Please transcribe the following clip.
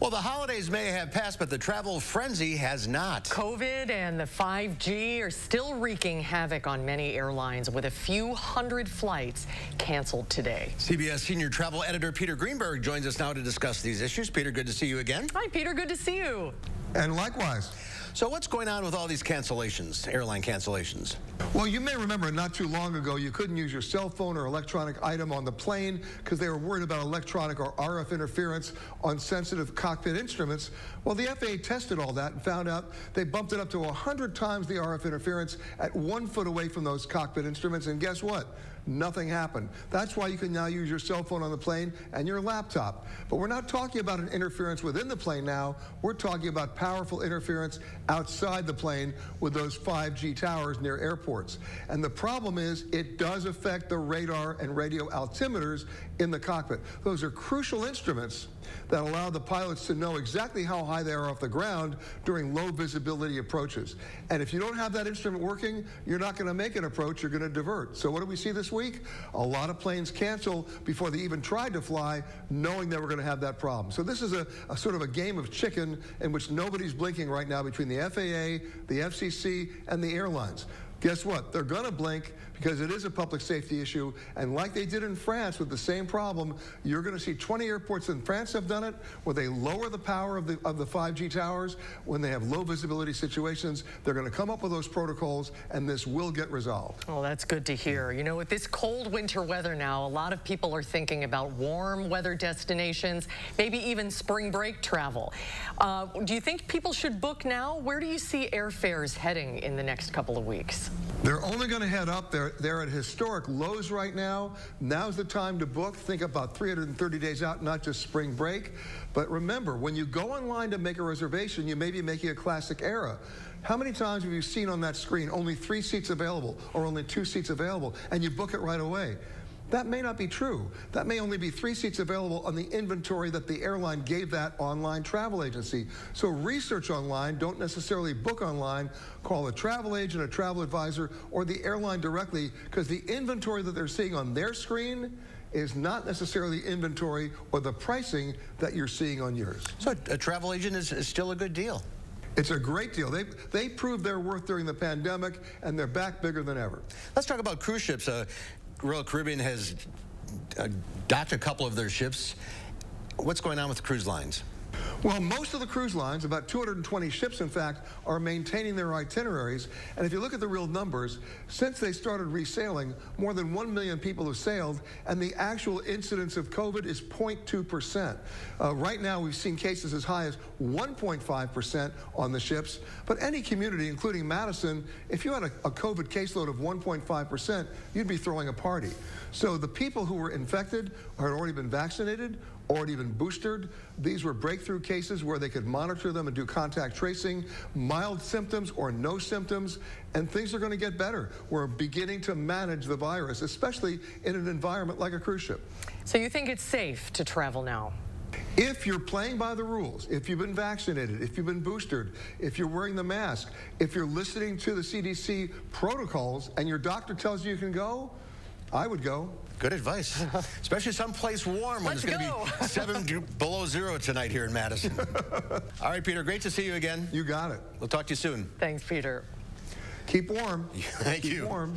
Well, the holidays may have passed, but the travel frenzy has not. COVID and the 5G are still wreaking havoc on many airlines, with a few hundred flights canceled today. CBS senior travel editor Peter Greenberg joins us now to discuss these issues. Peter, good to see you again. Hi, Peter. Good to see you. And likewise. So what's going on with all these cancellations, airline cancellations? Well, you may remember not too long ago you couldn't use your cell phone or electronic item on the plane because they were worried about electronic or RF interference on sensitive cockpit instruments. Well, the FAA tested all that and found out they bumped it up to 100 times the RF interference at 1 foot away from those cockpit instruments, and guess what? Nothing happened. That's why you can now use your cell phone on the plane and your laptop. But we're not talking about an interference within the plane now. We're talking about powerful interference outside the plane with those 5G towers near airports. And the problem is it does affect the radar and radio altimeters in the cockpit. Those are crucial instruments that allow the pilots to know exactly how high they are off the ground during low visibility approaches. And if you don't have that instrument working, you're not going to make an approach, you're going to divert. So what do we see this week? A lot of planes cancel before they even tried to fly, knowing they were going to have that problem. So this is a sort of a game of chicken in which nobody's blinking right now between the FAA, the FCC, and the airlines. Guess what? They're going to blink because it is a public safety issue. And like they did in France with the same problem, you're going to see 20 airports in France have done it, where they lower the power of the 5G towers when they have low visibility situations. They're going to come up with those protocols, and this will get resolved. Well, that's good to hear. You know, with this cold winter weather now, a lot of people are thinking about warm weather destinations, maybe even spring break travel. Do you think people should book now? Where do you see airfares heading in the next couple of weeks? They're only going to head up. They're at historic lows right now. Now's the time to book. Think about 330 days out, not just spring break. But remember, when you go online to make a reservation, you may be making a classic error. How many times have you seen on that screen only 3 seats available or only 2 seats available, and you book it right away? That may not be true. That may only be 3 seats available on the inventory that the airline gave that online travel agency. So research online, don't necessarily book online. Call a travel agent, a travel advisor, or the airline directly, because the inventory that they're seeing on their screen is not necessarily inventory or the pricing that you're seeing on yours. So a travel agent is still a good deal. It's a great deal. They proved their worth during the pandemic, and they're back bigger than ever. Let's talk about cruise ships. Royal Caribbean has docked a couple of their ships. What's going on with the cruise lines? Well, most of the cruise lines, about 220 ships, in fact, are maintaining their itineraries. And if you look at the real numbers, since they started resailing, more than 1 million people have sailed, and the actual incidence of COVID is 0.2%. Right now, we've seen cases as high as 1.5% on the ships. But any community, including Madison, if you had a COVID caseload of 1.5%, you'd be throwing a party. So the people who were infected had already been vaccinated, already been boosted. These were breakthrough cases where they could monitor them and do contact tracing, mild symptoms or no symptoms, and things are going to get better. We're beginning to manage the virus, especially in an environment like a cruise ship. So you think it's safe to travel now? If you're playing by the rules, if you've been vaccinated, if you've been boosted, if you're wearing the mask, if you're listening to the CDC protocols and your doctor tells you can go, I would go. Good advice, especially someplace warm when it's going to be 7 below 0 tonight here in Madison. All right, Peter, great to see you again. You got it. We'll talk to you soon. Thanks, Peter. Keep warm. Thank you. Keep warm.